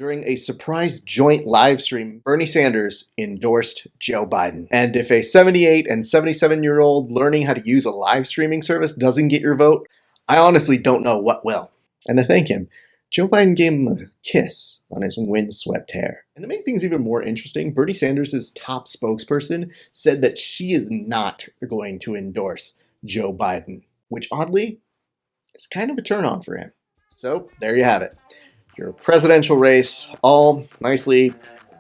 During a surprise joint live stream, Bernie Sanders endorsed Joe Biden. And if a 78 and 77-year-old learning how to use a live streaming service doesn't get your vote, I honestly don't know what will. And to thank him, Joe Biden gave him a kiss on his windswept hair. And to make things even more interesting, Bernie Sanders' top spokesperson said that she is not going to endorse Joe Biden, which oddly is kind of a turn on for him. So there you have it. Your presidential race, all nicely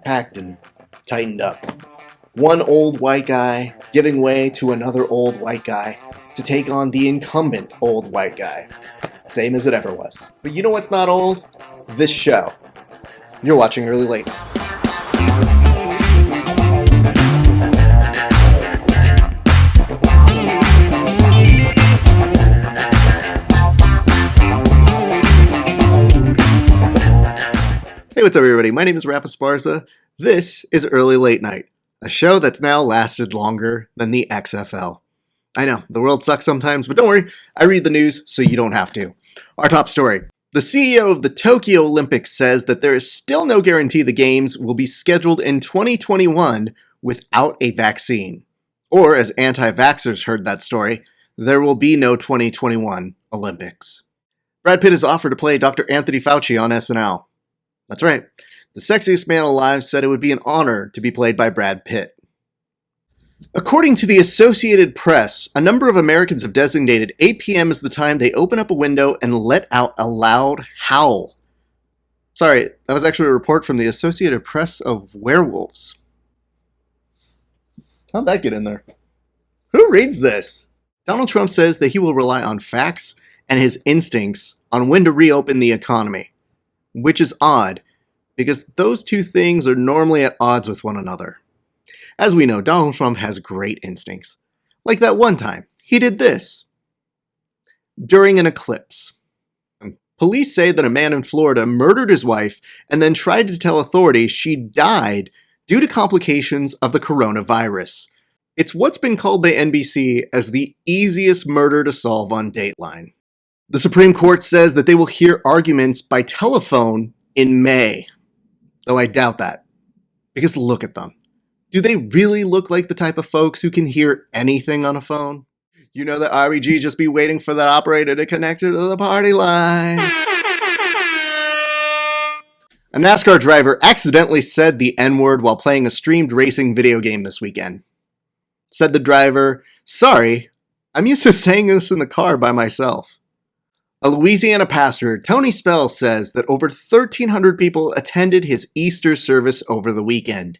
packed and tightened up. One old white guy giving way to another old white guy to take on the incumbent old white guy. Same as it ever was. But you know what's not old? This show. You're watching Early Late. Hey, what's up, everybody? My name is Rafa Sparza. This is Early Late Night, a show that's now lasted longer than the XFL. I know, the world sucks sometimes, but don't worry, I read the news so you don't have to. Our top story. The CEO of the Tokyo Olympics says that there is still no guarantee the games will be scheduled in 2021 without a vaccine. Or, as anti-vaxxers heard that story, there will be no 2021 Olympics. Brad Pitt is offered to play Dr. Anthony Fauci on SNL. That's right. The sexiest man alive said it would be an honor to be played by Brad Pitt. According to the Associated Press, a number of Americans have designated 8 p.m. as the time they open up a window and let out a loud howl. Sorry, that was actually a report from the Associated Press of werewolves. How'd that get in there? Who reads this? Donald Trump says that he will rely on facts and his instincts on when to reopen the economy. Which is odd, because those two things are normally at odds with one another. As we know, Donald Trump has great instincts. Like that one time, he did this. During an eclipse. Police say that a man in Florida murdered his wife and then tried to tell authorities she died due to complications of the coronavirus. It's what's been called by NBC as the easiest murder to solve on Dateline. The Supreme Court says that they will hear arguments by telephone in May. Though I doubt that. Because look at them. Do they really look like the type of folks who can hear anything on a phone? You know that REG just be waiting for that operator to connect her to the party line. A NASCAR driver accidentally said the N-word while playing a streamed racing video game this weekend. Said the driver, "Sorry, I'm used to saying this in the car by myself." A Louisiana pastor, Tony Spell, says that over 1,300 people attended his Easter service over the weekend.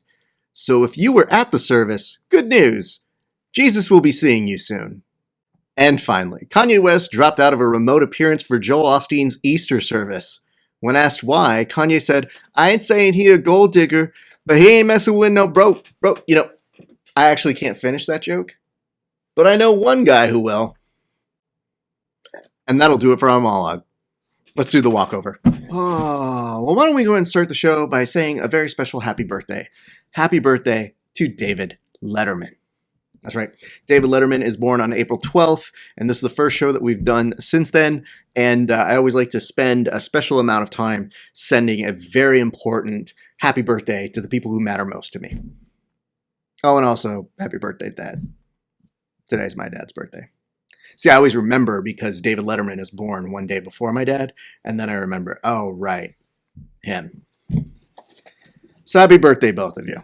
So if you were at the service, good news. Jesus will be seeing you soon. And finally, Kanye West dropped out of a remote appearance for Joel Osteen's Easter service. When asked why, Kanye said, "I ain't saying he a gold digger, but he ain't messing with no broke. You know, I actually can't finish that joke, but I know one guy who will." And that'll do it for our monologue. Let's do the walkover. Oh, well, why don't we go ahead and start the show by saying a very special happy birthday. Happy birthday to David Letterman. That's right. David Letterman is born on April 12th, and this is the first show that we've done since then. And I always like to spend a special amount of time sending a very important happy birthday to the people who matter most to me. Oh, and also, happy birthday, Dad. Today's my dad's birthday. See, I always remember because David Letterman is born one day before my dad, and then I remember, oh, right, him. So happy birthday, both of you.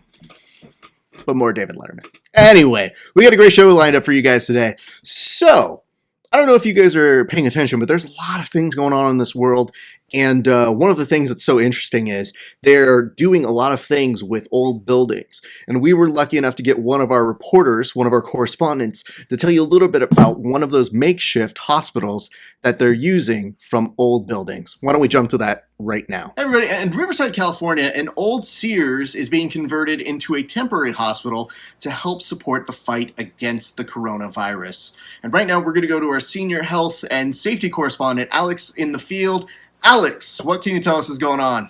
But more David Letterman. Anyway, we got a great show lined up for you guys today. So, I don't know if you guys are paying attention, but there's a lot of things going on in this world. And one of the things that's so interesting is they're doing a lot of things with old buildings. And we were lucky enough to get one of our reporters, one of our correspondents, to tell you a little bit about one of those makeshift hospitals that they're using from old buildings. Why don't we jump to that right now? Hey everybody, in Riverside, California, an old Sears is being converted into a temporary hospital to help support the fight against the coronavirus. And right now we're going to go to our senior health and safety correspondent, Alex, in the field. Alex, what can you tell us is going on?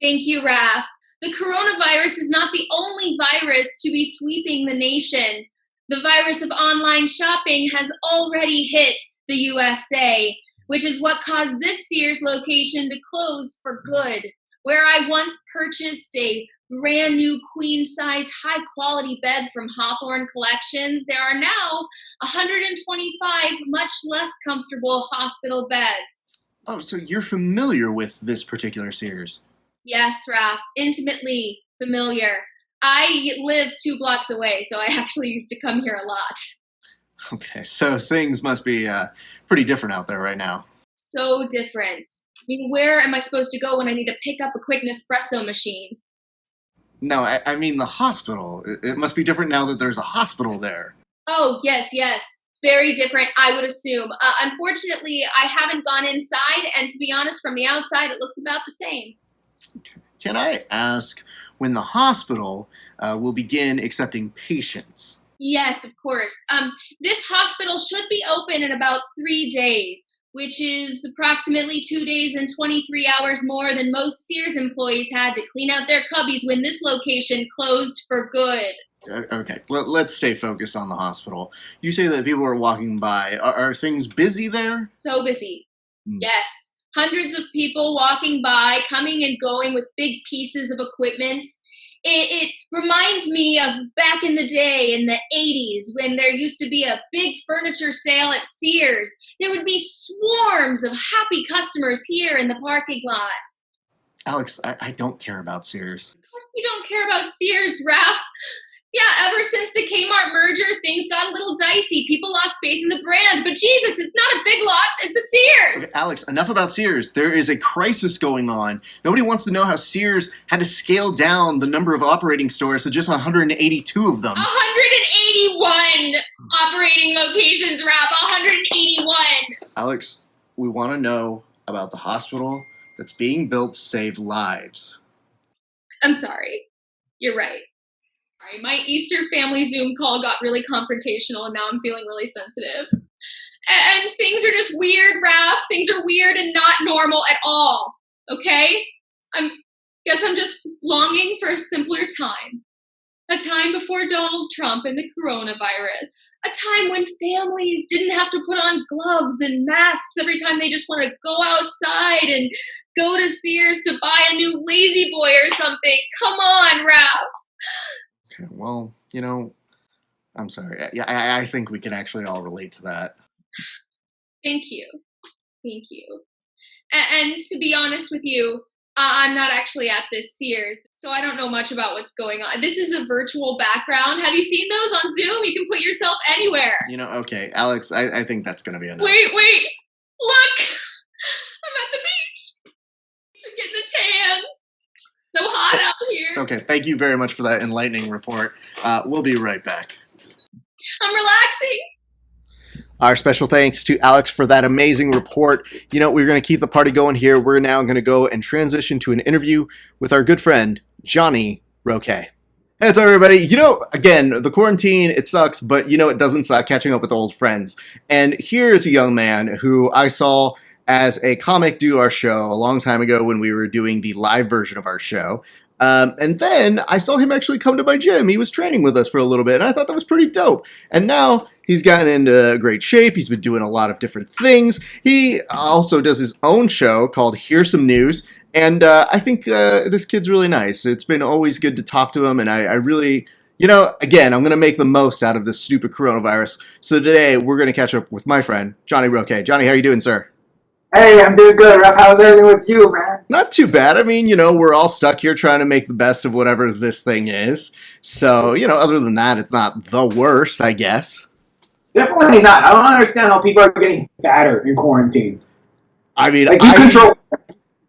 Thank you, Raph. The coronavirus is not the only virus to be sweeping the nation. The virus of online shopping has already hit the USA, which is what caused this Sears location to close for good. Where I once purchased a brand new queen-size high-quality bed from Hawthorne Collections, there are now 125 much less comfortable hospital beds. Oh, so you're familiar with this particular Sears? Yes, Raph, intimately familiar. I live 2 blocks away, so I actually used to come here a lot. Okay, so things must be pretty different out there right now. So different. I mean, where am I supposed to go when I need to pick up a quick Nespresso machine? No, I mean the hospital. It must be different now that there's a hospital there. Oh, yes. Very different, I would assume. Unfortunately, I haven't gone inside, and to be honest, from the outside, it looks about the same. Okay. Can I ask when the hospital will begin accepting patients? Yes, of course. This hospital should be open in about 3 days, which is approximately 2 days and 23 hours more than most Sears employees had to clean out their cubbies when this location closed for good. Okay, let's stay focused on the hospital. You say that people are walking by. Are things busy there? So busy. Yes. Hundreds of people walking by, coming and going with big pieces of equipment. It reminds me of back in the day, in the 80s, when there used to be a big furniture sale at Sears. There would be swarms of happy customers here in the parking lot. Alex, I don't care about Sears. Of course you don't care about Sears, Raph. Yeah, ever since the Kmart merger, things got a little dicey. People lost faith in the brand. But Jesus, it's not a Big Lots, it's a Sears. Okay, Alex, enough about Sears. There is a crisis going on. Nobody wants to know how Sears had to scale down the number of operating stores to just 182 of them. 181 operating locations, Raph. 181. Alex, we want to know about the hospital that's being built to save lives. I'm sorry. You're right. My Easter family Zoom call got really confrontational, and now I'm feeling really sensitive. And things are just weird, Raph. Things are weird and not normal at all. Okay? Guess I'm just longing for a simpler time. A time before Donald Trump and the coronavirus. A time when families didn't have to put on gloves and masks every time they just want to go outside and go to Sears to buy a new Lazy Boy or something. Come on, Raph. Okay, well, I'm sorry. Yeah, I think we can actually all relate to that. Thank you. And to be honest with you, I'm not actually at this Sears, so I don't know much about what's going on. This is a virtual background. Have you seen those on Zoom? You can put yourself anywhere. Okay, Alex, I think that's going to be enough. Wait. Look! I'm at the beach. I'm getting a tan. So hot out here. Okay, thank you very much for that enlightening report. We'll be right back. I'm relaxing. Our special thanks to Alex for that amazing report. We're going to keep the party going here. We're now going to go and transition to an interview with our good friend, Johnny Roque. Hey, what's up, everybody? Again, the quarantine, it sucks, but it doesn't suck catching up with old friends. And here's a young man who I saw as a comic do our show a long time ago when we were doing the live version of our show. And then I saw him actually come to my gym. He was training with us for a little bit, and I thought that was pretty dope. And now he's gotten into great shape. He's been doing a lot of different things. He also does his own show called Here's Some News. And I think this kid's really nice. It's been always good to talk to him, and I really... again, I'm going to make the most out of this stupid coronavirus. So today, we're going to catch up with my friend, Johnny Roque. Johnny, how are you doing, sir? Hey, I'm doing good, Rep. How's everything with you, man? Not too bad. I mean, we're all stuck here trying to make the best of whatever this thing is. So, other than that, it's not the worst, I guess. Definitely not. I don't understand how people are getting fatter in quarantine. I mean,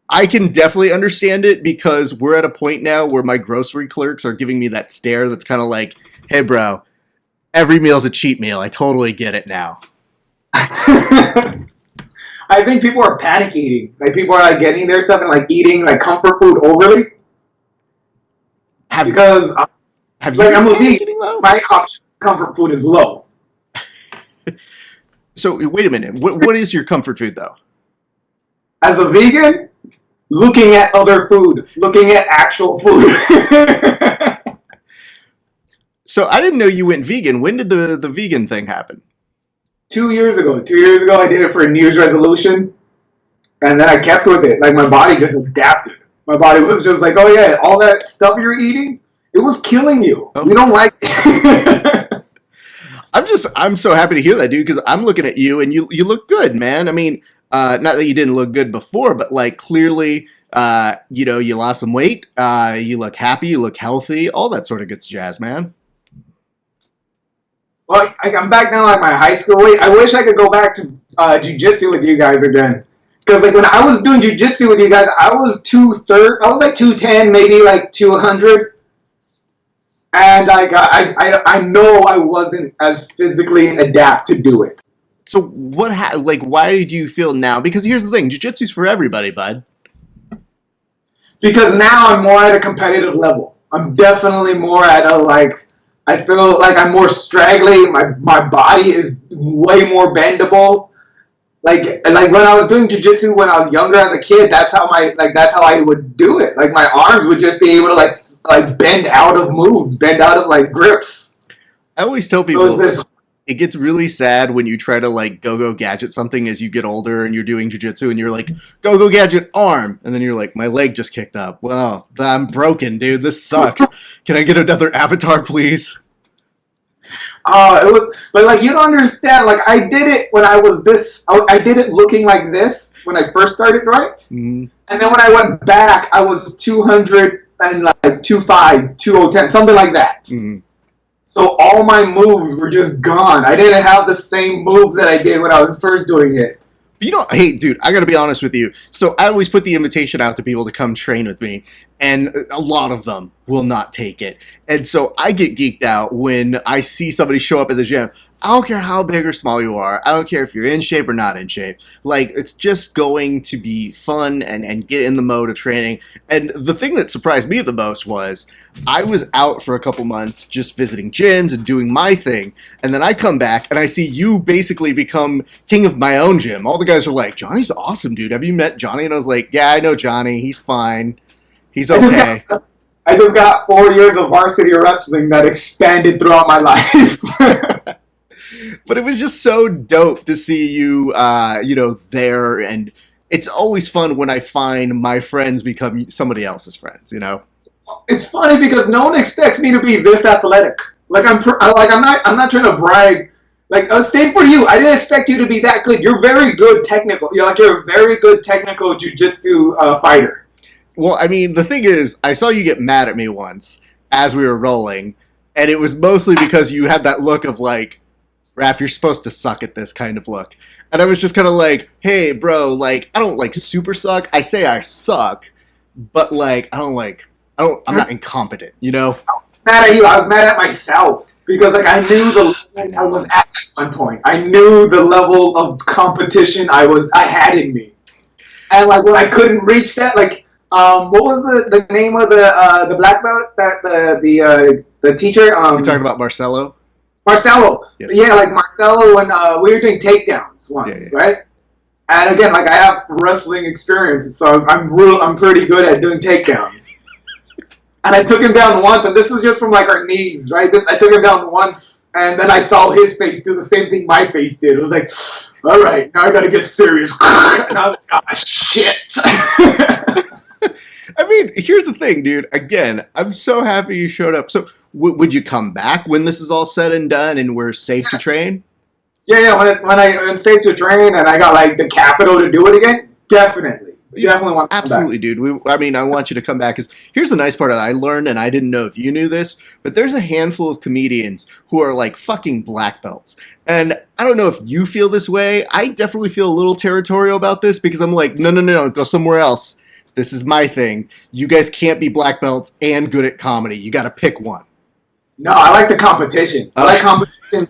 I can definitely understand it because we're at a point now where my grocery clerks are giving me that stare that's kind of like, hey, bro, every meal's a cheat meal. I totally get it now. I think people are panic eating. Like, people are getting their stuff and eating comfort food overly. Have you I'm a vegan, my comfort food is low. So wait a minute. What is your comfort food though? As a vegan, looking at other food, looking at actual food. So I didn't know you went vegan. When did the vegan thing happen? 2 years ago. 2 years ago, I did it for a New Year's resolution, and then I kept with it. My body just adapted. My body was just like, oh yeah, all that stuff you're eating, it was killing you. Oh. We don't like it. I'm so happy to hear that, dude, because I'm looking at you and you look good, man. I mean, not that you didn't look good before, but like clearly, you lost some weight, you look happy, you look healthy, all that sort of good jazz, man. Well, I'm back now at my high school weight. I wish I could go back to jiu-jitsu with you guys again. Because like when I was doing jiu-jitsu with you guys, I was 230. I was like 210, maybe like 200. And like I know I wasn't as physically adapt to do it. So why did you feel now? Because here's the thing, jiu-jitsu's for everybody, bud. Because now I'm more at a competitive level. I'm definitely more at a like. I feel like I'm more straggly. My body is way more bendable. Like when I was doing jiu-jitsu when I was younger as a kid, that's how I would do it. Like my arms would just be able to like bend out of moves, bend out of like grips. I always tell people it gets really sad when you try to like go gadget something as you get older and you're doing jiu-jitsu and you're like go gadget arm, and then you're like, my leg just kicked up. Well, I'm broken, dude. This sucks. Can I get another avatar, please? It was, but like you don't understand. Like I did it when I was this. I did it looking like this when I first started, right? Mm-hmm. And then when I went back, I was 200 and like 25, 2010, something like that. Mm-hmm. So all my moves were just gone. I didn't have the same moves that I did when I was first doing it. Hey, dude, I gotta be honest with you. So I always put the invitation out to people to come train with me, and a lot of them will not take it. And so I get geeked out when I see somebody show up at the gym. I don't care how big or small you are. I don't care if you're in shape or not in shape. Like, it's just going to be fun and get in the mode of training. And the thing that surprised me the most was I was out for a couple months just visiting gyms and doing my thing. And then I come back and I see you basically become king of my own gym. All the guys are like, Johnny's awesome, dude. Have you met Johnny? And I was like, yeah, I know Johnny. He's fine. He's okay. I just got 4 years of varsity wrestling that expanded throughout my life. But it was just so dope to see you, there. And it's always fun when I find my friends become somebody else's friends, you know? It's funny because no one expects me to be this athletic. Like I'm not trying to brag. Like same for you. I didn't expect you to be that good. You're very good technical. You're a very good technical jiu-jitsu fighter. Well, I mean, the thing is, I saw you get mad at me once as we were rolling, and it was mostly because you had that look of like, Raph, you're supposed to suck at this kind of look. And I was just kind of like, hey, bro, like, I don't like super suck. I say I suck, but like, I'm not incompetent, you know? I was mad at you. I was mad at myself because like I knew the level I was at one point. I knew the level of competition I had in me. And like when I couldn't reach that, like, what was the name of the black belt that the teacher? You're talking about Marcelo? Marcelo. Yes. Yeah, like Marcelo when we were doing takedowns once, right? And again, like I have wrestling experience, so I'm pretty good at doing takedowns. And I took him down once, and this was just from like our knees, right? I took him down once, and then I saw his face do the same thing my face did. It was like, all right, now I gotta get serious. And I was like, oh, shit. I mean, here's the thing, dude. Again, I'm so happy you showed up. So, would you come back when this is all said and done and we're safe to train? Yeah. When I'm safe to train and I got like the capital to do it again, definitely want to Absolutely, dude. I want you to come back. Because here's the nice part that I learned, and I didn't know if you knew this, but there's a handful of comedians who are like fucking black belts. And I don't know if you feel this way. I definitely feel a little territorial about this because I'm like, no, go somewhere else. This is my thing. You guys can't be black belts and good at comedy. You got to pick one. No, I like the competition. I like competition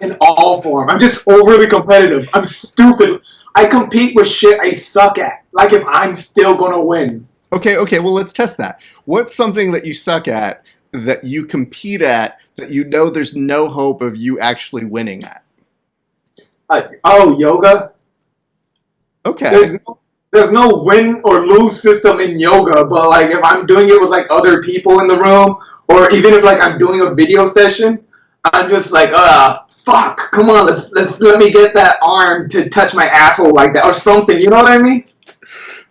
in all form. I'm just overly competitive. I'm stupid. I compete with shit I suck at. Like if I'm still going to win. Okay, well, let's test that. What's something that you suck at, that you compete at, that you know there's no hope of you actually winning at? Yoga. Okay. There's no win or lose system in yoga, but like if I'm doing it with like other people in the room, or even if like I'm doing a video session, I'm just like, fuck, come on, let me get that arm to touch my asshole like that or something. You know what I mean?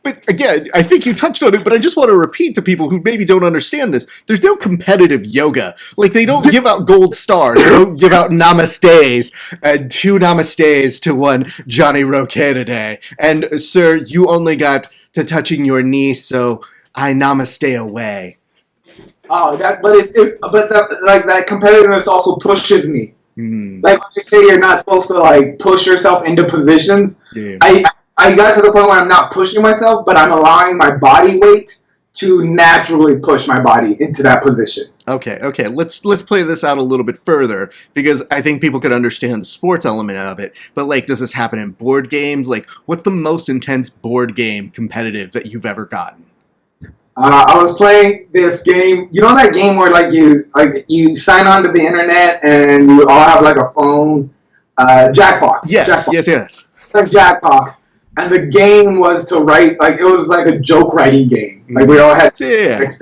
But again, I think you touched on it, but I just want to repeat to people who maybe don't understand this. There's no competitive yoga. Like, they don't give out gold stars. They don't give out namastes and 2 namastes to one Johnny Roque today. And, sir, you only got to touching your knee, so I namaste away. Oh, that competitiveness also pushes me. Like when you say you're not supposed to like push yourself into positions, I got to the point where I'm not pushing myself, but I'm allowing my body weight to naturally push my body into that position. Okay. Let's play this out a little bit further, because I think people could understand the sports element of it. But like, does this happen in board games? Like, what's the most intense board game competitive that you've ever gotten? I was playing this game. You know that game where you sign on to the internet and you all have like a phone, Jackbox. Yes. Like Jackbox, and the game was to write. Like, it was like a joke writing game. Like, we all had experience.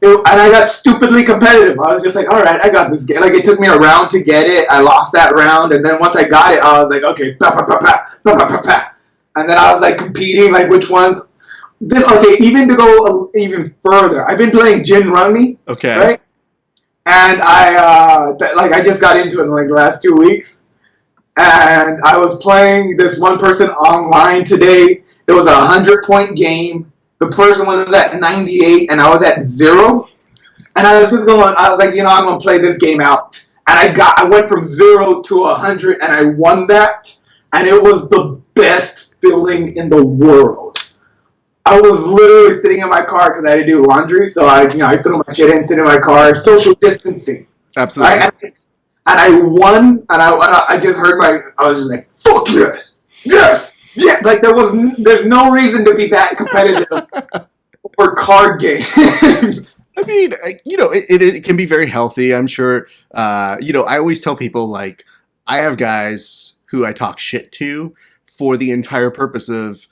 And I got stupidly competitive. I was just like, all right, I got this game. Like, it took me a round to get it. I lost that round, and then once I got it, I was like, okay, and then I was like competing, like which ones. Even to go even further, I've been playing gin rummy. Okay. Right? And I just got into it in like the last 2 weeks. And I was playing this one person online today. It was a 100-point game. The person was at 98 and I was at 0. And I was like, I'm going to play this game out. And I went from 0 to 100 and I won that. And it was the best feeling in the world. I was literally sitting in my car because I had to do laundry, so I threw my shit in, sit in my car, social distancing. Absolutely. And I won, and I just heard I was just like, fuck yes, yeah. Like there's no reason to be that competitive for card games. I mean, it can be very healthy, I'm sure. I always tell people, like, I have guys who I talk shit to for the entire purpose of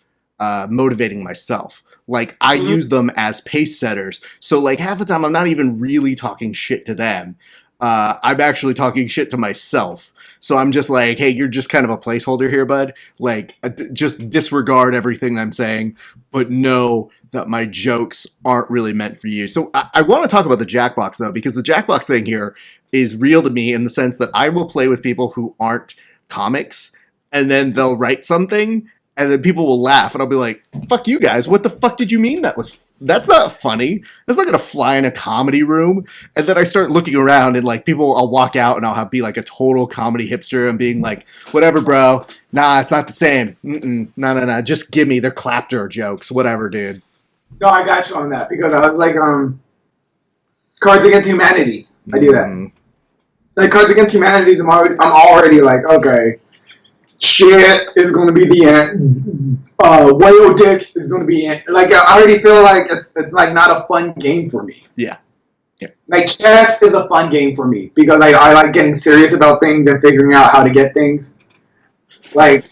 motivating myself. Like, I use them as pace setters. So, like, half the time I'm not even really talking shit to them. I'm actually talking shit to myself. So I'm just like, hey, you're just kind of a placeholder here, bud. Like, just disregard everything I'm saying, but know that my jokes aren't really meant for you. So I want to talk about the Jackbox, though, because the Jackbox thing here is real to me in the sense that I will play with people who aren't comics, and then they'll write something, and then people will laugh, and I'll be like, fuck you guys, what the fuck did you mean that's not funny? That's not gonna fly in a comedy room. And then I start looking around, and like I'll walk out, and I'll be like a total comedy hipster and being like, whatever, bro. Nah, it's not the same. No. Just give me their clapter jokes. Whatever, dude. No, I got you on that because I was like, Cards Against Humanities. I do that. Like Cards Against Humanities, I'm already like, okay. Shit is going to be the end. Whale dicks is going to be end. Like, I already feel like it's like not a fun game for me. Yeah. Like, chess is a fun game for me because I like getting serious about things and figuring out how to get things. Like,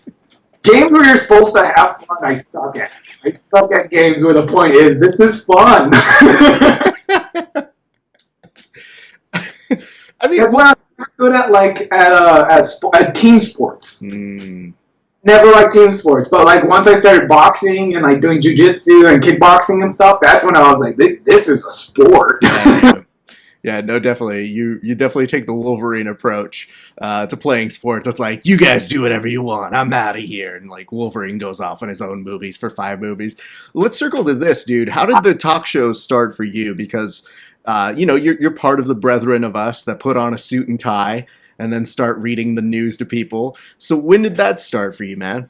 games where you're supposed to have fun, I suck at. I suck at games where the point is, this is fun. I mean, that's what I'm good at, like at team sports. Never liked team sports, but like once I started boxing and like doing jiu-jitsu and kickboxing and stuff, that's when I was like, this is a sport. Yeah, no, definitely. You definitely take the Wolverine approach to playing sports. It's like, you guys do whatever you want. I'm out of here. And like Wolverine goes off on his own movies for 5 movies. Let's circle to this, dude. How did the talk shows start for you? Because you're part of the brethren of us that put on a suit and tie and then start reading the news to people. So when did that start for you, man?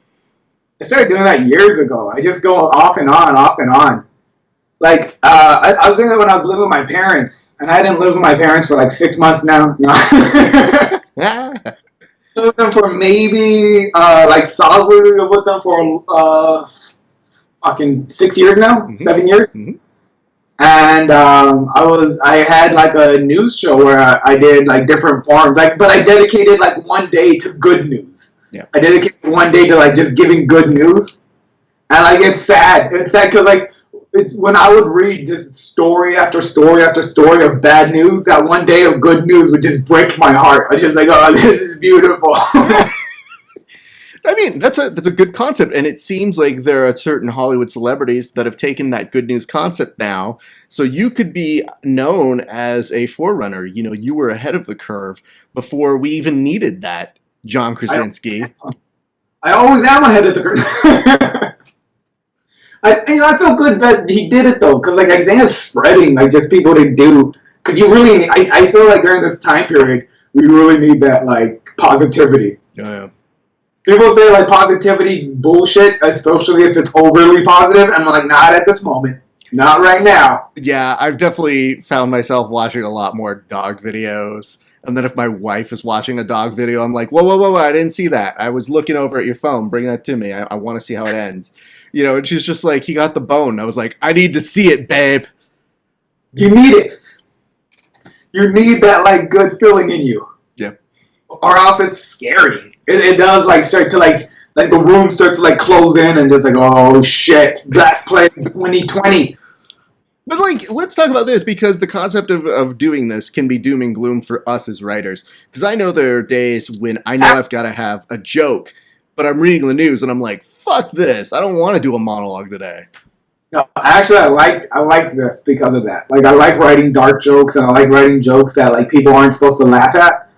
I started doing that years ago. I just go off and on. Like, I was doing it when I was living with my parents, and I didn't live with my parents for like 6 months now. No. I lived with them for maybe, solidly with them for fucking 6 years now, 7 years. Mm-hmm. And I had like a news show where I did like different forms, but I dedicated like one day to good news. Yeah. I dedicated one day to like just giving good news, and like it's sad. It's sad because like when I would read just story after story after story of bad news, that one day of good news would just break my heart. I was just like, oh, this is beautiful. I mean, that's a good concept, and it seems like there are certain Hollywood celebrities that have taken that good news concept now. So you could be known as a forerunner. You know, you were ahead of the curve before we even needed that, John Krasinski. I always am ahead of the curve. I feel good that he did it though, because like I think it's spreading, like just people to do. Because you really, I feel like during this time period, we really need that like positivity. Yeah. People say like positivity is bullshit, especially if it's overly positive. And I'm like, not at this moment, not right now. Yeah, I've definitely found myself watching a lot more dog videos. And then if my wife is watching a dog video, I'm like, whoa, I didn't see that. I was looking over at your phone. Bring that to me. I want to see how it ends. You know, and she's just like, he got the bone. I was like, I need to see it, babe. You need it. You need that like good feeling in you. Yep. Or else it's scary. It does like start to like the room starts to like close in and just like, oh shit, Black Plague 2020. But like, let's talk about this, because the concept of doing this can be doom and gloom for us as writers. Because I know there are days when I know I've got to have a joke, but I'm reading the news and I'm like, fuck this. I don't want to do a monologue today. No, actually, I like this because of that. Like, I like writing dark jokes, and I like writing jokes that like people aren't supposed to laugh at.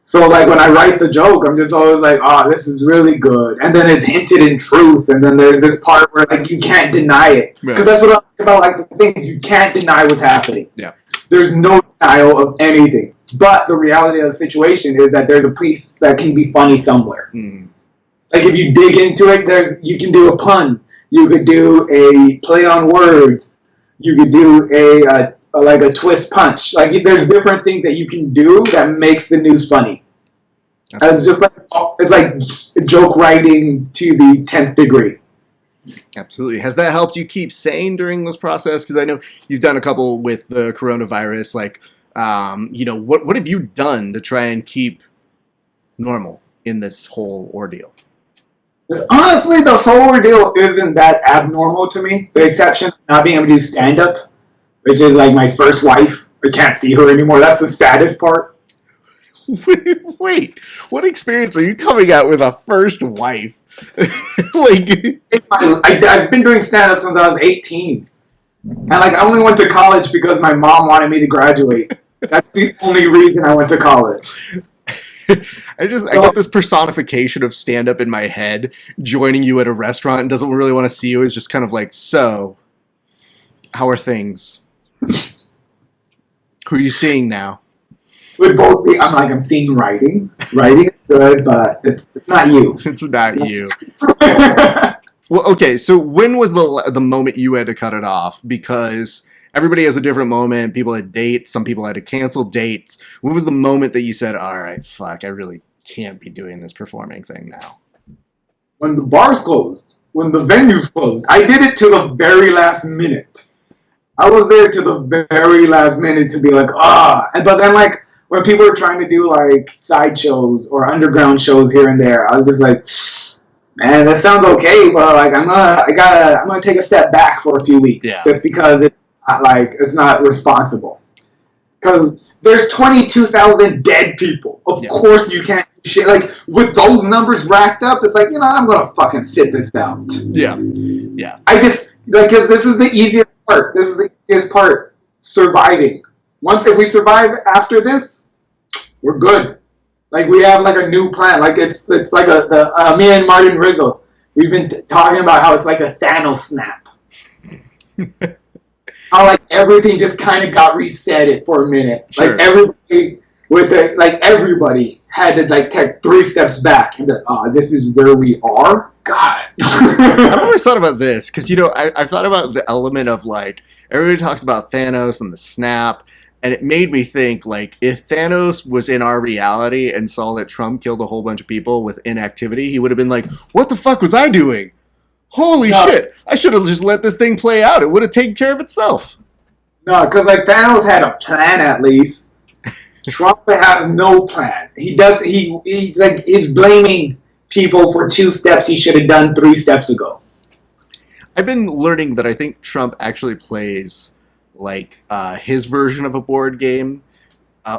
So, like, when I write the joke, I'm just always like, oh, this is really good. And then it's hinted in truth, and then there's this part where like you can't deny it, because that's what I like about like the things you can't deny what's happening. Yeah. There's no denial of anything. But the reality of the situation is that there's a piece that can be funny somewhere. Mm. Like if you dig into it, you can do a pun. You could do a play on words. You could do a twist punch. Like there's different things that you can do that makes the news funny. Absolutely. It's like joke writing to the 10th degree. Absolutely. Has that helped you keep sane during this process? Because I know you've done a couple with the coronavirus. Like, what have you done to try and keep normal in this whole ordeal? Honestly, the whole ordeal isn't that abnormal to me. The exception of not being able to do stand-up, which is like my first wife. I can't see her anymore. That's the saddest part. Wait, what experience are you coming out with a first wife? I've been doing stand-up since I was 18. And like I only went to college because my mom wanted me to graduate. That's the only reason I went to college. I get this personification of stand-up in my head, joining you at a restaurant and doesn't really want to see you. It's just kind of like, so, how are things? Who are you seeing now? Would both be. I'm seeing writing. Writing is good, but it's not you. It's not you. Well, okay. So when was the moment you had to cut it off? Because everybody has a different moment. People had dates. Some people had to cancel dates. When was the moment that you said, "All right, fuck, I really can't be doing this performing thing now"? When the bars closed. When the venues closed. I did it to the very last minute. I was there to the very last minute to be like, but then like. When people were trying to do like side shows or underground shows here and there, I was just like, man, that sounds okay, but like I'm gonna take a step back for a few weeks, just because it's not responsible. Because there's 22,000 dead people. Of course you can't do shit. Like with those numbers racked up, it's like I'm gonna fucking sit this out. Yeah. I just because this is the easiest part. This is the easiest part. Surviving. If we survive after this, we're good. Like we have like a new plan. Like it's like me and Martin Rizzo. We've been talking about how it's like a Thanos snap. How like everything just kind of got reset for a minute. Sure. Like everybody had to like take 3 steps back and be like, this is where we are. God. I've always thought about this because I've thought about the element of like everybody talks about Thanos and the snap. And it made me think, like, if Thanos was in our reality and saw that Trump killed a whole bunch of people with inactivity, he would have been like, what the fuck was I doing? Holy shit. I should have just let this thing play out. It would have taken care of itself. No, because, like, Thanos had a plan, at least. Trump has no plan. He's blaming people for 2 steps he should have done 3 steps ago. I've been learning that I think Trump actually plays... like his version of a board game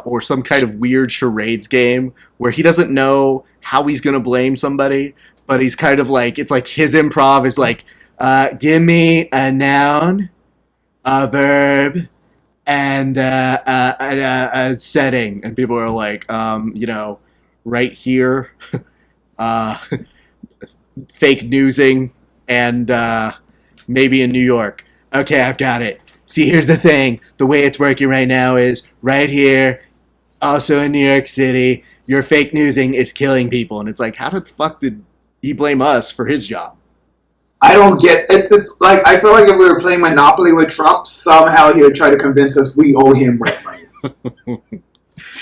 or some kind of weird charades game where he doesn't know how he's going to blame somebody, but he's kind of like, it's like his improv is like, give me a noun, a verb, and a setting. And people are like, right here, fake newsing, and maybe in New York. Okay, I've got it. See, here's the thing. The way it's working right now is right here, also in New York City, your fake newsing is killing people. And it's like, how the fuck did he blame us for his job? I don't get it. It's like, I feel like if we were playing Monopoly with Trump, somehow he would try to convince us we owe him rent money.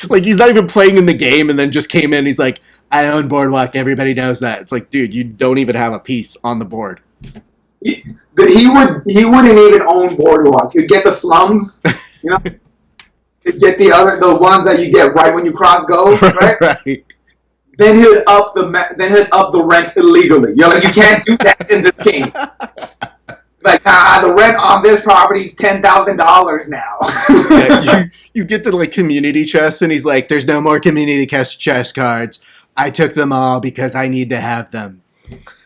Like, he's not even playing in the game and then just came in. He's like, I own Boardwalk. Everybody knows that. It's like, dude, you don't even have a piece on the board. He wouldn't even own Boardwalk. He'd get the slums, He'd get the ones that you get right when you cross go, right? Right. Then he'd up the rent illegally. You're like, you can't do that in this game. Like, the rent on this property is $10,000 now. Yeah, you get the like community chest, and he's like, "There's no more community chest cards. I took them all because I need to have them."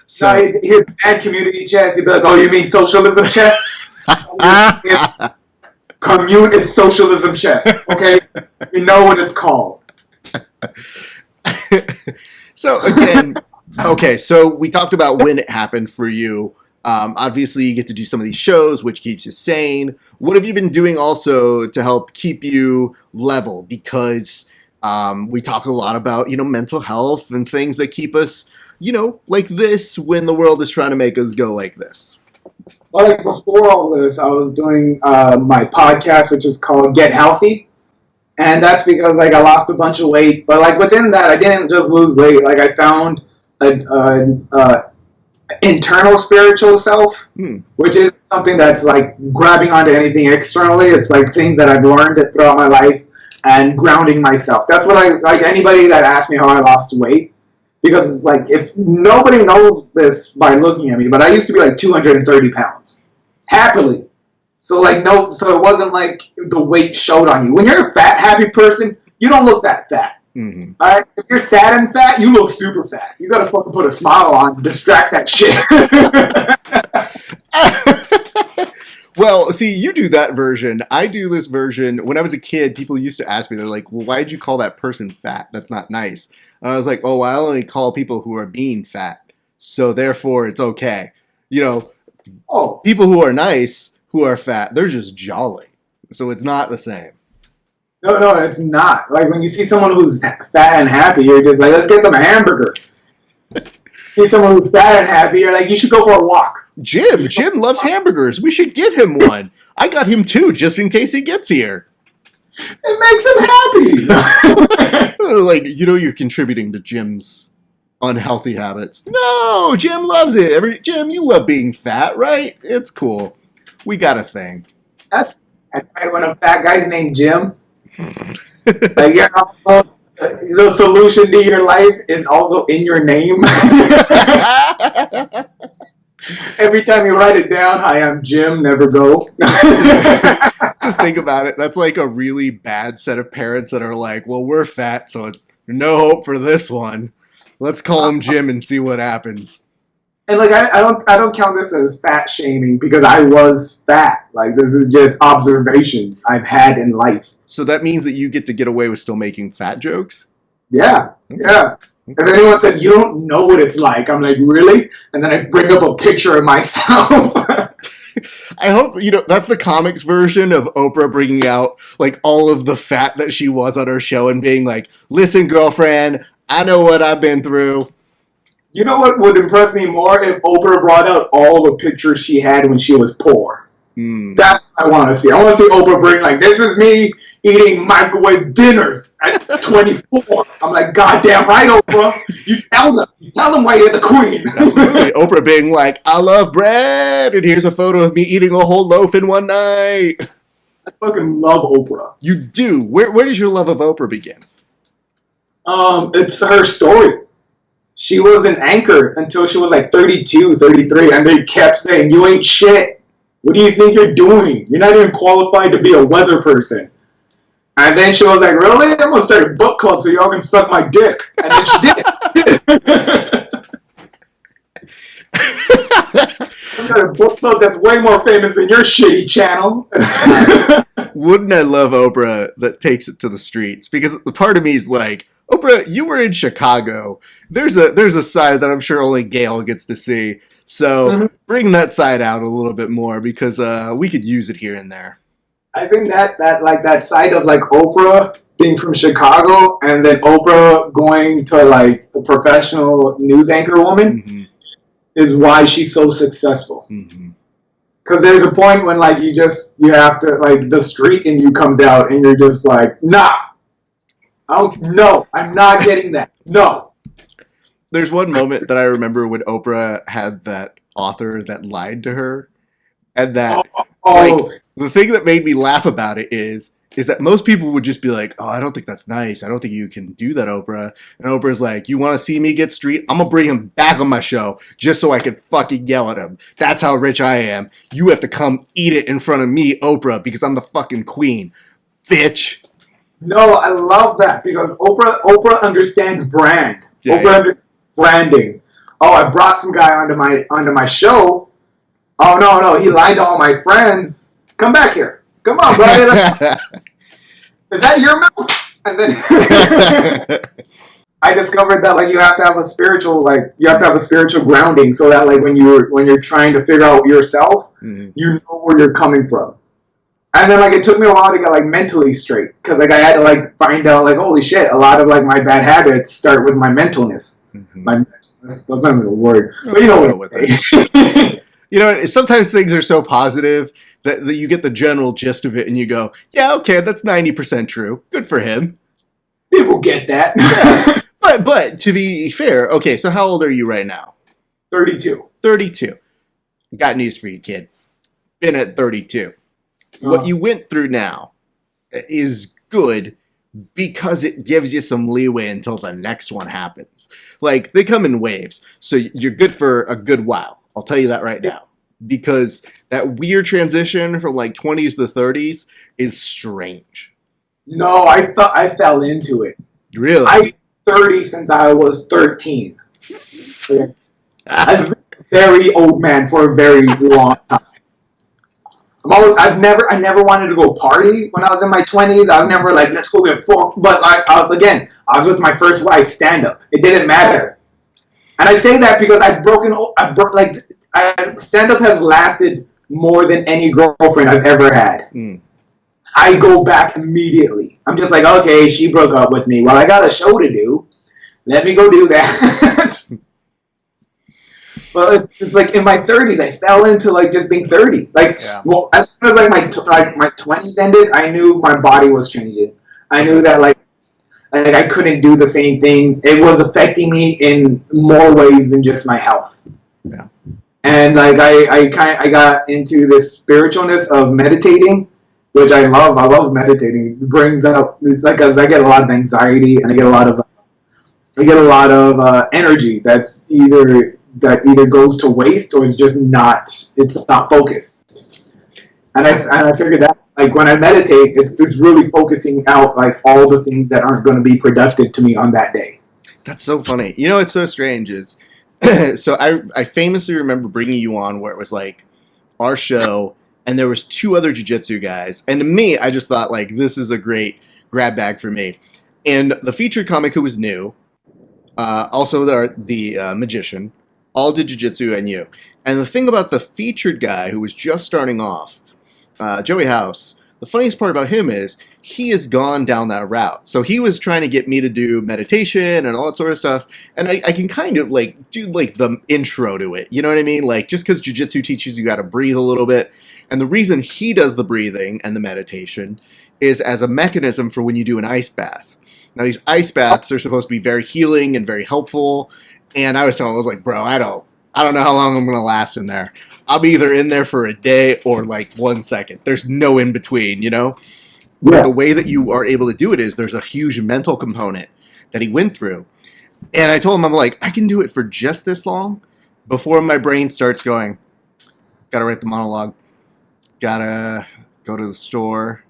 So he'd add community chest. He'd be like, "Oh, you mean socialism chest?" It's socialism chest. Okay, you know what it's called. So again, okay. So we talked about when it happened for you. Obviously, you get to do some of these shows, which keeps you sane. What have you been doing also to help keep you level? Because we talk a lot about, mental health and things that keep us, like this when the world is trying to make us go like this. Well, like before all this, I was doing my podcast, which is called Get Healthy. And that's because, like, I lost a bunch of weight. But, like, within that, I didn't just lose weight. Like, I found internal spiritual self, which is something that's like grabbing onto anything externally. It's like things that I've learned throughout my life and grounding myself. That's what I like. Anybody that asks me how I lost weight, because it's like, if nobody knows this by looking at me, but I used to be like 230 pounds happily. So it wasn't like the weight showed on you. When you're a fat, happy person, you don't look that fat. Mm-hmm. All right, if you're sad and fat, you look super fat. You gotta fucking put a smile on, distract that shit. Well, see, you do that version. I do this version. When I was a kid, people used to ask me, they're like, well, why did you call that person fat? That's not nice. And I was like, oh, I only call people who are being fat, so therefore it's okay. People who are nice, who are fat, they're just jolly. So it's not the same. No, it's not. Like, when you see someone who's fat and happy, you're just like, let's get them a hamburger. See someone who's fat and happy, you're like, you should go for a walk. Jim loves hamburgers. We should get him one. I got him two, just in case he gets here. It makes him happy. Like, you're contributing to Jim's unhealthy habits. No, Jim loves it. Jim, you love being fat, right? It's cool. We got a thing. That's when a fat guy's named Jim. Like, the solution to your life is also in your name. Every time you write it down, I am Jim, never go. To think about it, that's like a really bad set of parents that are like, well, we're fat, so it's no hope for this one. Let's call him Jim and see what happens. And like, I don't count this as fat shaming, because I was fat. Like, this is just observations I've had in life. So that means that you get away with still making fat jokes? Yeah, okay. Yeah. If anyone says, you don't know what it's like, I'm like, really? And then I bring up a picture of myself. I hope, that's the comics version of Oprah bringing out, like, all of the fat that she was on her show and being like, listen, girlfriend, I know what I've been through. You know what would impress me more? If Oprah brought out all the pictures she had when she was poor. That's what I want to see. I want to see Oprah bring, like, this is me eating microwave dinners at 24. I'm like, goddamn right, Oprah. You tell them why you're the queen. Absolutely. Oprah being like, I love bread, and here's a photo of me eating a whole loaf in one night. I fucking love Oprah. You do. Where does your love of Oprah begin? It's her story. She was an anchor until she was like 32, 33, and they kept saying, you ain't shit. What do you think you're doing? You're not even qualified to be a weather person. And then she was like, really? I'm going to start a book club so y'all can suck my dick. And then she did. I'm got a book club that's way more famous than your shitty channel. Wouldn't I love Oprah that takes it to the streets? Because the part of me is like, Oprah, you were in Chicago. There's a side that I'm sure only Gail gets to see. So bring that side out a little bit more because we could use it here and there. I think that like that side of like Oprah being from Chicago and then Oprah going to like a professional news anchor woman is why she's so successful. Because there's a point when like you have to like the street in you comes out and you're just like, nah, no, I'm not getting that. No. There's one moment that I remember when Oprah had that author that lied to her, and that like the thing that made me laugh about it is that most people would just be like, oh, I don't think that's nice. I don't think you can do that, Oprah. And Oprah's like, you want to see me get street? I'm going to bring him back on my show just so I can fucking yell at him. That's how rich I am. You have to come eat it in front of me, Oprah, because I'm the fucking queen. Bitch. No, I love that because Oprah understands brand. Yeah, Oprah understands branding. Oh, I brought some guy onto my show. Oh, no, he lied to all my friends. Come back here. Come on, brother. Is that your mouth? And then I discovered that like you have to have a spiritual grounding so that like when you're trying to figure out yourself, you know where you're coming from. And then like it took me a while to get like mentally straight because like I had to like find out like holy shit, a lot of like my bad habits start with my mentalness. My mentalness, that's not even a word, but you know what I'm saying. You know, sometimes things are so positive that you get the general gist of it and you go, yeah, okay, that's 90% true. Good for him. People get that. Yeah. But to be fair, okay, so how old are you right now? 32. 32. Got news for you, kid. Been at 32. What you went through now is good because it gives you some leeway until the next one happens. Like, they come in waves, so you're good for a good while. I'll tell you that right now. Because that weird transition from like 20s to 30s is strange. No, I thought I fell into it. Really? I've been 30 since I was 13. I've been a very old man for a very long time. I never wanted to go party when I was in my 20s. I was never like, let's go get fucked. But I was with my first wife, stand up. It didn't matter. And I say that because stand up has lasted more than any girlfriend I've ever had. I go back immediately. I'm just like, okay, she broke up with me. Well, I got a show to do. Let me go do that. Well, it's like in my 30s, I fell into like just being 30. Like, well, as soon as like my 20s ended, I knew my body was changing. I knew that like I couldn't do the same things. It was affecting me in more ways than just my health. Yeah. And like I got into this spiritualness of meditating, which I love. I love meditating. It brings up like as I get a lot of anxiety and I get a lot of energy that's either goes to waste or it's just not focused. And I figured that like when I meditate, it's really focusing out like all the things that aren't going to be productive to me on that day. That's so funny. You know, it's so strange is, so I famously remember bringing you on where it was like our show and there was two other jiu-jitsu guys. And to me, I just thought like, this is a great grab bag for me. And the featured comic who was new, also the magician, all did jiu-jitsu and you. And the thing about the featured guy who was just starting off, Joey House, the funniest part about him is he has gone down that route. So he was trying to get me to do meditation and all that sort of stuff. And I can kind of like do like the intro to it. You know what I mean? Like just because jiu-jitsu teaches you got to breathe a little bit. And the reason he does the breathing and the meditation is as a mechanism for when you do an ice bath. Now these ice baths are supposed to be very healing and very helpful. And I was telling him, I was like, bro, I don't know how long I'm going to last in there. I'll be either in there for a day or like 1 second. There's no in between, you know? Yeah. But the way that you are able to do it is there's a huge mental component that he went through. And I told him, I'm like, I can do it for just this long before my brain starts going, gotta write the monologue, gotta go to the store,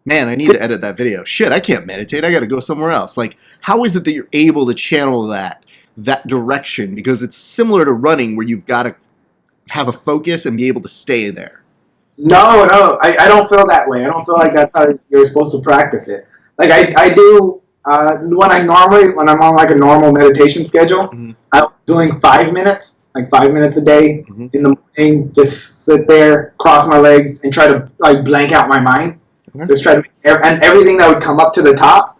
Man, I need to edit that video. Shit, I can't meditate. I got to go somewhere else. Like, how is it that you're able to channel that direction? Because it's similar to running, where you've got to have a focus and be able to stay there. No, I don't feel that way. I don't feel like that's how you're supposed to practice it. Like I do when I'm on like a normal meditation schedule, I'm doing 5 minutes, like 5 minutes a day in the morning. Just sit there, cross my legs, and try to like blank out my mind. Just try to, and everything that would come up to the top,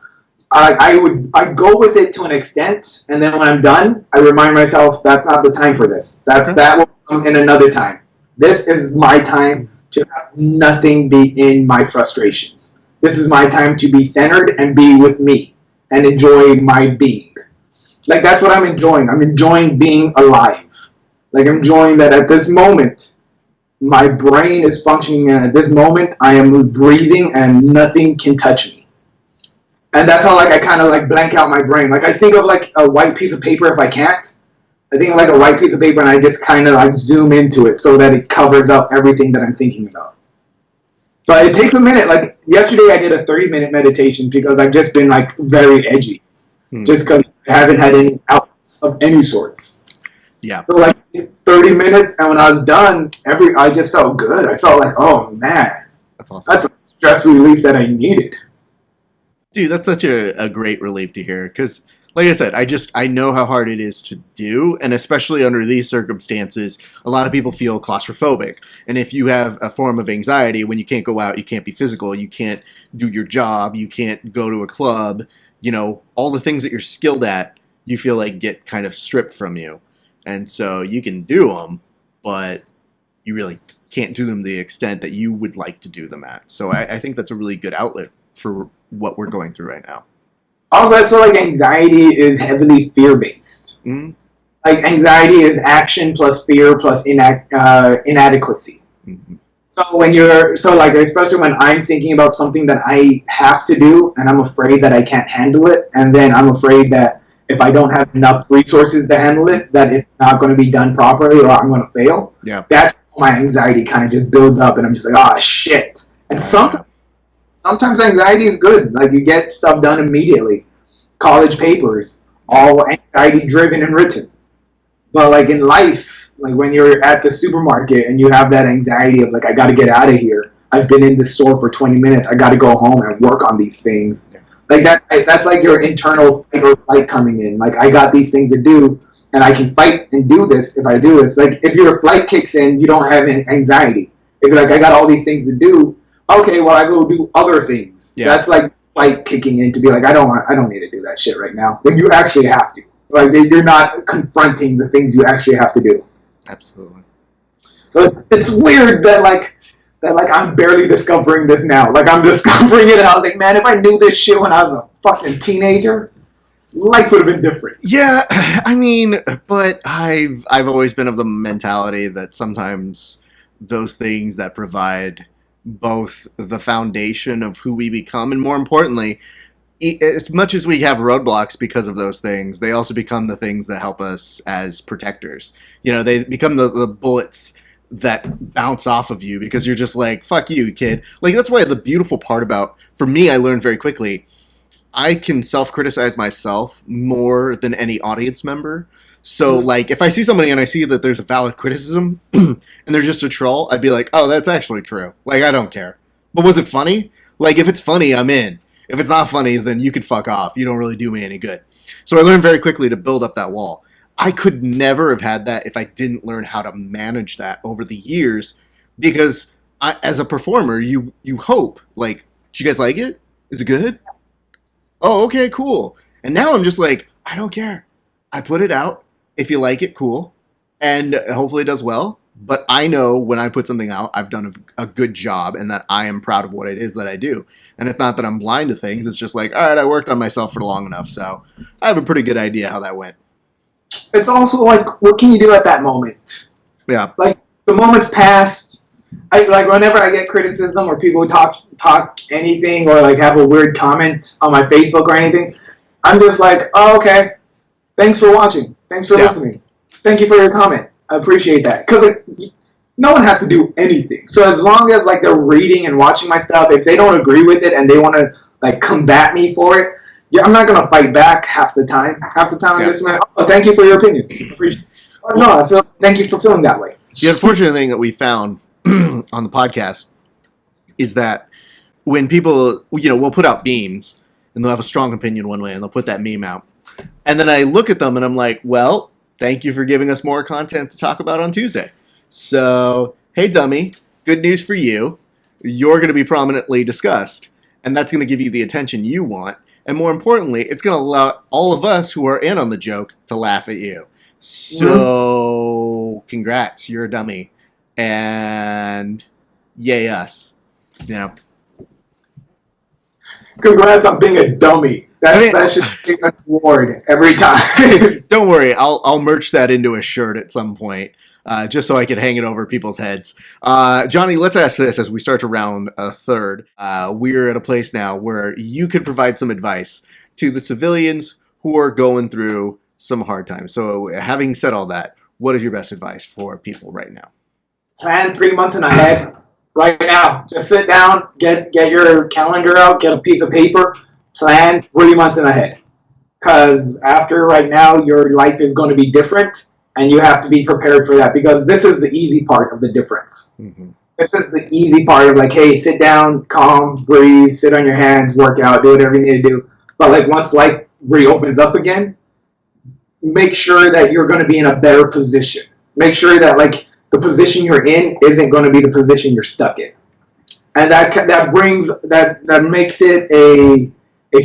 I go with it to an extent, and then when I'm done, I remind myself that's not the time for this. That will come in another time. This is my time to have nothing be in my frustrations. This is my time to be centered and be with me and enjoy my being. Like, that's what I'm enjoying. I'm enjoying being alive. Like, I'm enjoying that at this moment, my brain is functioning, and at this moment, I am breathing and nothing can touch me. And that's how, like, I kind of, like, blank out my brain. Like, I think of, like, a white piece of paper if I can't. I think of, like, a white piece of paper, and I just kind of, like, zoom into it so that it covers up everything that I'm thinking about. But it takes a minute. Like, yesterday I did a 30-minute meditation because I've just been, like, very edgy. Just because I haven't had any outlets of any sorts. Yeah. So, like, 30 minutes, and when I was done, I just felt good. I felt like, oh, man. That's awesome. That's a stress relief that I needed. Dude, that's such a great relief to hear. Because, like I said, I know how hard it is to do. And especially under these circumstances, a lot of people feel claustrophobic. And if you have a form of anxiety, when you can't go out, you can't be physical, you can't do your job, you can't go to a club, you know, all the things that you're skilled at, you feel like get kind of stripped from you. And so you can do them, but you really can't do them to the extent that you would like to do them at. So I think that's a really good outlet for what we're going through right now. Also, I feel like anxiety is heavily fear-based. Mm-hmm. Like, anxiety is action plus fear plus inadequacy. Mm-hmm. So like, especially when I'm thinking about something that I have to do and I'm afraid that I can't handle it, and then I'm afraid that if I don't have enough resources to handle it, that it's not going to be done properly or I'm going to fail. Yeah. That's when my anxiety kind of just builds up, and I'm just like, oh, shit. And sometimes anxiety is good. Like, you get stuff done immediately. College papers, all anxiety-driven and written. But, like, in life, like, when you're at the supermarket and you have that anxiety of, like, I got to get out of here. I've been in the store for 20 minutes. I got to go home and work on these things. Yeah. Like, that's like your internal fight or flight coming in. Like, I got these things to do, and I can fight and do this if I do this. Like, if your flight kicks in, you don't have any anxiety. If you're like, I got all these things to do, okay, well, I go do other things. Yeah. That's like flight kicking in to be like, I don't need to do that shit right now. When you actually have to. Like, you're not confronting the things you actually have to do. Absolutely. So it's weird that I'm barely discovering this now. Like, I'm discovering it, and I was like, man, if I knew this shit when I was a fucking teenager, life would have been different. Yeah, I mean, but I've always been of the mentality that sometimes those things that provide both the foundation of who we become, and more importantly, as much as we have roadblocks because of those things, they also become the things that help us as protectors. You know, they become the bullets that bounce off of you because you're just like, fuck you, kid. Like, that's why the beautiful part about, for me, I learned very quickly, I can self-criticize myself more than any audience member. So, like, if I see somebody and I see that there's a valid criticism and they're just a troll, I'd be like, oh, that's actually true. Like, I don't care. But was it funny? Like, if it's funny, I'm in. If it's not funny, then you could fuck off. You don't really do me any good. So I learned very quickly to build up that wall. I could never have had that if I didn't learn how to manage that over the years, because as a performer, you hope, like, do you guys like it? Is it good? Oh, okay, cool. And now I'm just like, I don't care. I put it out. If you like it, cool. And hopefully it does well. But I know when I put something out, I've done a good job and that I am proud of what it is that I do. And it's not that I'm blind to things. It's just like, all right, I worked on myself for long enough. So I have a pretty good idea how that went. It's also like, what can you do at that moment? Yeah. Like, the moment's passed. Like, whenever I get criticism or people talk anything or, like, have a weird comment on my Facebook or anything, I'm just like, oh, okay. Thanks for watching. Thanks for listening. Thank you for your comment. I appreciate that. Because, like, no one has to do anything. So as long as like they're reading and watching my stuff, if they don't agree with it and they want to like combat me for it, yeah, I'm not gonna fight back half the time. Half the time, I'm just like, oh, thank you for your opinion. No, I feel thank you for feeling that way. The unfortunate thing that we found on the podcast is that when people, we'll put out memes and they'll have a strong opinion one way and they'll put that meme out. And then I look at them and I'm like, well, thank you for giving us more content to talk about on Tuesday. So, hey, dummy, good news for you. You're going to be prominently discussed, and that's going to give you the attention you want. And more importantly, it's going to allow all of us who are in on the joke to laugh at you. So, congrats, you're a dummy. And yay us. Congrats on being a dummy. That should take an award every time. Don't worry, I'll merch that into a shirt at some point. Just so I can hang it over people's heads. Johnny, let's ask this as we start to round a third. We're at a place now where you could provide some advice to the civilians who are going through some hard times. So having said all that, what is your best advice for people right now? Plan 3 months in ahead. Right now, just sit down, get your calendar out, get a piece of paper, plan 3 months in ahead. Because after right now, your life is going to be different. And you have to be prepared for that because this is the easy part of the difference. Mm-hmm. This is the easy part of like, hey, sit down, calm, breathe, sit on your hands, work out, do whatever you need to do. But like once life reopens up again, make sure that you're going to be in a better position. Make sure that like the position you're in isn't going to be the position you're stuck in. And that makes it a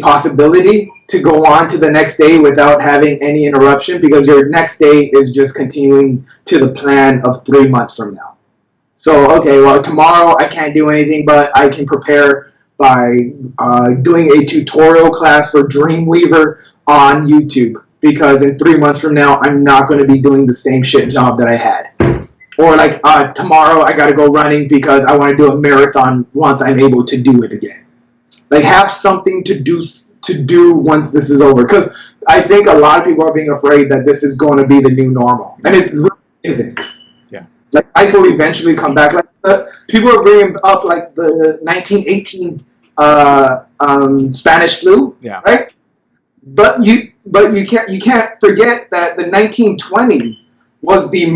possibility to go on to the next day without having any interruption because your next day is just continuing to the plan of 3 months from now. So, okay, well, tomorrow I can't do anything, but I can prepare by doing a tutorial class for Dreamweaver on YouTube because in 3 months from now, I'm not going to be doing the same shit job that I had. Or like tomorrow I got to go running because I want to do a marathon once I'm able to do it again. Like have something to do once this is over. Because I think a lot of people are being afraid that this is going to be the new normal. And it really isn't. Yeah. Like life will eventually come back. Like people are bringing up like the 1918 Spanish flu. Yeah. Right? But you can't forget that the 1920s was the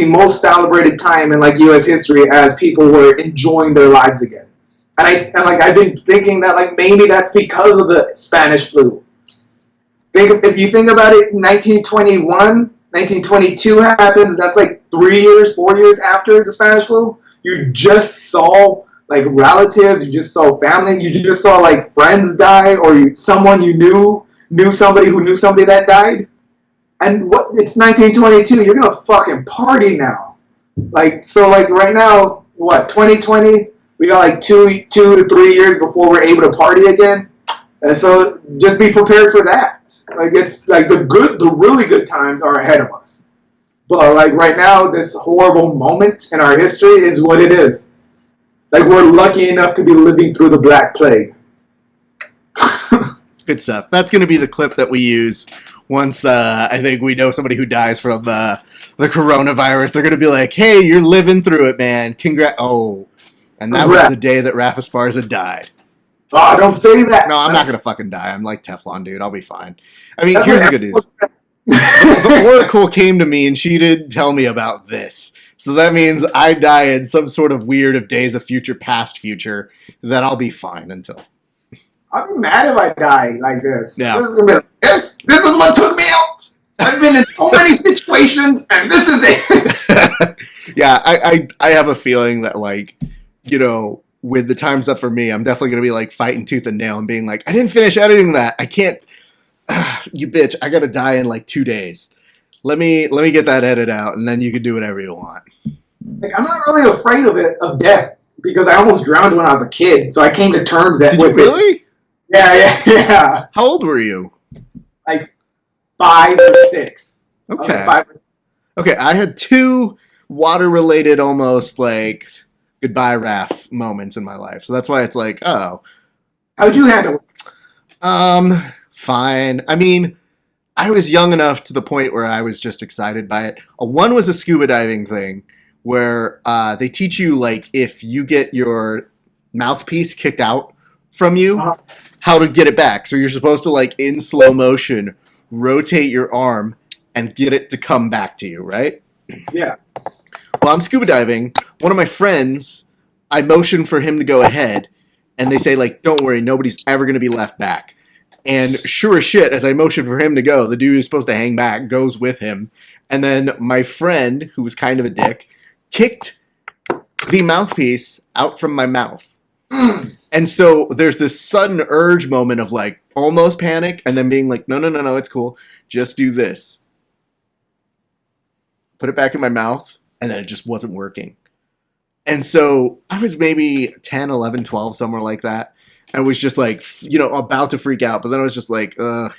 most celebrated time in like U.S. history as people were enjoying their lives again. And I've been thinking that like maybe that's because of the Spanish flu. If you think about it, 1921, 1922 happens. That's like 4 years after the Spanish flu. You just saw like relatives, you just saw family, you just saw like friends die, or someone you knew somebody who knew somebody that died. And it's 1922. You're gonna fucking party now. Like so, like right now, 2020. We got like 2 to 3 years before we're able to party again. And so just be prepared for that. Like it's like the really good times are ahead of us. But like right now, this horrible moment in our history is what it is. Like we're lucky enough to be living through the Black Plague. Good stuff. That's going to be the clip that we use once I think we know somebody who dies from the coronavirus. They're going to be like, hey, you're living through it, man. Congrats. Oh. And that was the day that Rafa Esparza died. Oh, don't say that. No, I'm not going to fucking die. I'm like Teflon, dude. I'll be fine. I mean, here's the good news. The Oracle came to me and she did tell me about this. So that means I die in some sort of weird of days of future, past future, that I'll be fine until. I'll be mad if I die like this. Yeah. This is what took me out. I've been in so many situations, and this is it. Yeah, I have a feeling that, like, with the time's up for me, I'm definitely going to be like fighting tooth and nail and being like, I didn't finish editing that. I can't, you bitch, I got to die in like 2 days. Let me get that edit out and then you can do whatever you want. Like, I'm not really afraid of death because I almost drowned when I was a kid. So I came to terms that. Did you really? Yeah. How old were you? Like 5 or 6. Okay. 5 or 6. Okay, I had 2 water-related almost like goodbye Raph moments in my life. So that's why it's like, oh. How'd you handle it? Fine. I mean, I was young enough to the point where I was just excited by it. One was a scuba diving thing where they teach you, like, if you get your mouthpiece kicked out from you, Uh-huh. how to get it back. So you're supposed to, like, in slow motion, rotate your arm and get it to come back to you, right? Yeah. While I'm scuba diving, one of my friends, I motion for him to go ahead, and they say, like, don't worry, nobody's ever going to be left back. And sure as shit, as I motion for him to go, the dude who's supposed to hang back goes with him. And then my friend, who was kind of a dick, kicked the mouthpiece out from my mouth. And so there's this sudden urge moment of, like, almost panic, and then being like, no, it's cool. Just do this. Put it back in my mouth, and then it just wasn't working. And so I was maybe 10, 11, 12, somewhere like that. I was just like, about to freak out. But then I was just like, ugh,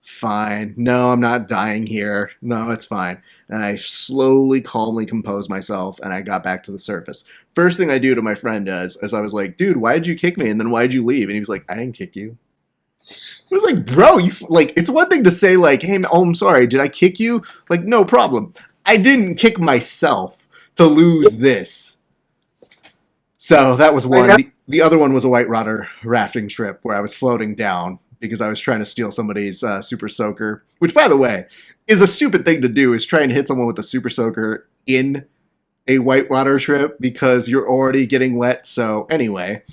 fine. No, I'm not dying here. No, it's fine. And I slowly, calmly composed myself, and I got back to the surface. First thing I do to my friend is I was like, dude, why did you kick me? And then why did you leave? And he was like, I didn't kick you. I was like, bro, it's one thing to say, like, hey, I'm sorry. Did I kick you? Like, no problem. I didn't kick myself to lose this. So that was one. The other one was a white water rafting trip where I was floating down because I was trying to steal somebody's super soaker, which, by the way, is a stupid thing to do, is try and hit someone with a super soaker in a white water trip because you're already getting wet. So anyway,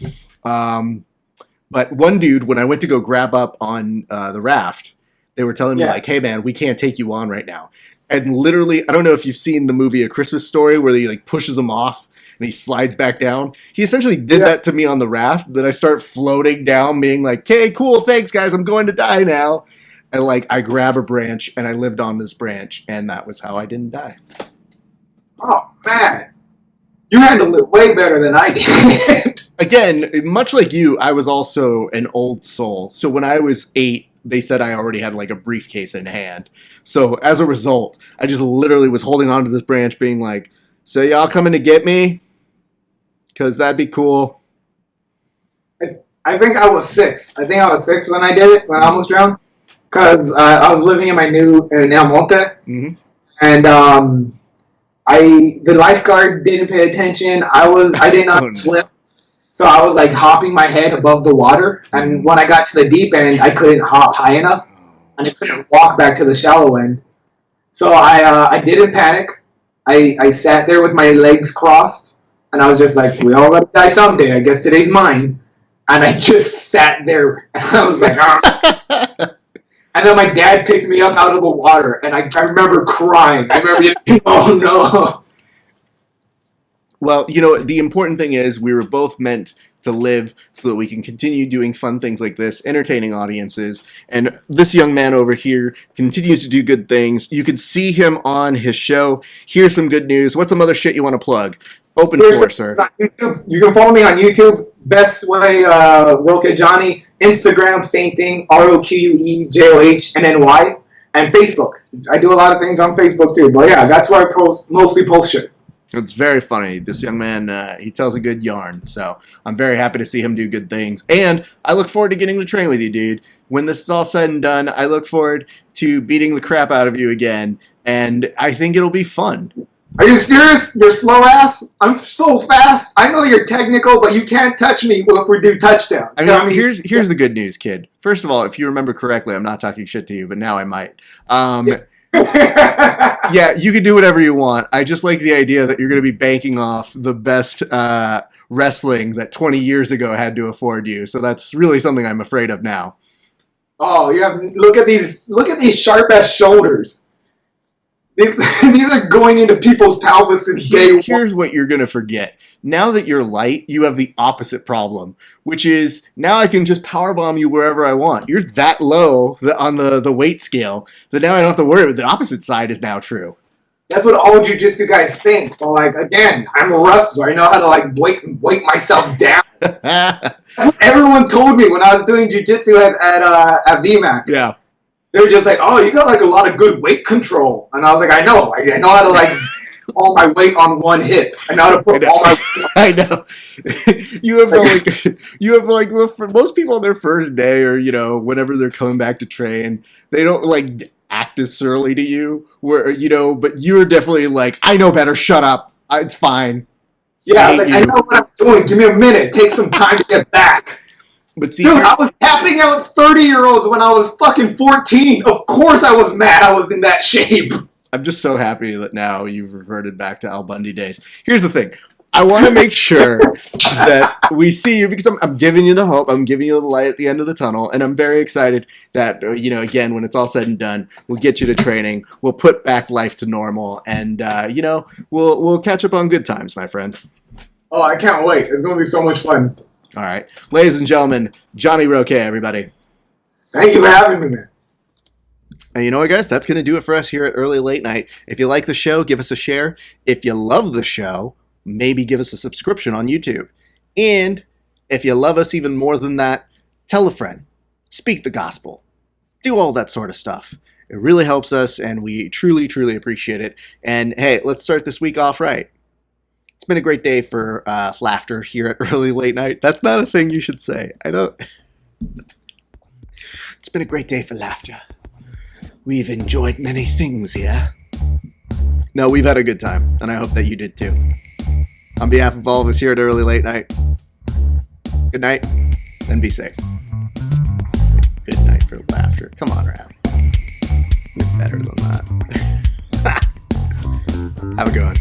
but one dude, when I went to go grab up on the raft, they were telling me, like, hey, man, we can't take you on right now. And literally, I don't know if you've seen the movie A Christmas Story where he, like, pushes him off and he slides back down. He essentially did that to me on the raft. Then I start floating down, being like, "Okay, cool, thanks, guys. I'm going to die now." And, like, I grab a branch, and I lived on this branch, and that was how I didn't die. Oh, man. You handled it way better than I did. Again, much like you, I was also an old soul. So when I was 8, they said I already had, like, a briefcase in hand. So as a result, I just literally was holding onto this branch, being like, so y'all coming to get me? Because that'd be cool. I think I was 6. I think I was 6 when I did it, when I almost drowned. Because I was living in my new in El Monte. Mm-hmm. And the lifeguard didn't pay attention. I did not swim. So I was, like, hopping my head above the water. And when I got to the deep end, I couldn't hop high enough. And I couldn't walk back to the shallow end. So I didn't panic. I sat there with my legs crossed. And I was just like, we all gotta die someday. I guess today's mine. And I just sat there. And I was like, ah. And then my dad picked me up out of the water. And I remember crying. I remember just, oh no. Well, the important thing is we were both meant to live so that we can continue doing fun things like this, entertaining audiences. And this young man over here continues to do good things. You can see him on his show. Here's some good news. What's some other shit you want to plug? Open floor, sir. You can follow me on YouTube. Best way, Roque Johnny. Instagram, same thing. ROQUEJOHNNY. And Facebook. I do a lot of things on Facebook too. But yeah, that's where I mostly post shit. It's very funny. This young man, he tells a good yarn. So I'm very happy to see him do good things. And I look forward to getting to train with you, dude. When this is all said and done, I look forward to beating the crap out of you again. And I think it'll be fun. Are you serious? You're slow ass? I'm so fast. I know you're technical, but you can't touch me if we do touchdown. I mean, here's the good news, kid. First of all, if you remember correctly, I'm not talking shit to you, but now I might. Yeah, you can do whatever you want. I just like the idea that you're going to be banking off the best wrestling that 20 years ago had to afford you. So that's really something I'm afraid of now. Oh, look at these sharp ass shoulders. These are going into people's pelvises day one. Here's what you're going to forget. Now that you're light, you have the opposite problem, which is now I can just powerbomb you wherever I want. You're that low on the weight scale that now I don't have to worry. The opposite side is now true. That's what all jiu-jitsu guys think. But, like, again, I'm a wrestler. I know how to, like, weight myself down. That's what everyone told me when I was doing jiu-jitsu at VMAC. Yeah. They were just like, oh, you got, like, a lot of good weight control. And I was like, I know. I know how to, like, all my weight on one hip. I know how to put all my weight I know. You have most people on their first day or, whenever they're coming back to train, they don't, like, act as surly to you, where, but you're definitely like, I know better, shut up, it's fine. Yeah, I know what I'm doing, give me a minute, take some time to get back. But see, dude, I was tapping out 30-year-olds when I was fucking 14. Of course I was mad I was in that shape. I'm just so happy that now you've reverted back to Al Bundy days. Here's the thing. I want to make sure that we see you, because I'm giving you the hope. I'm giving you the light at the end of the tunnel. And I'm very excited that, again, when it's all said and done, we'll get you to training. We'll put back life to normal. And, we'll catch up on good times, my friend. Oh, I can't wait. It's going to be so much fun. All right. Ladies and gentlemen, Johnny Roque, everybody. Thank you for having me, man. And you know what, guys? That's going to do it for us here at Early Late Night. If you like the show, give us a share. If you love the show, maybe give us a subscription on YouTube. And if you love us even more than that, tell a friend. Speak the gospel. Do all that sort of stuff. It really helps us, and we truly, truly appreciate it. And hey, let's start this week off right. It's been a great day for laughter here at Early Late Night. That's not a thing you should say. I know. It's been a great day for laughter. We've enjoyed many things here. No, we've had a good time, and I hope that you did too. On behalf of all of us here at Early Late Night, good night, and be safe. Good night for laughter. Come on, Rap. You're better than that. Have a good one.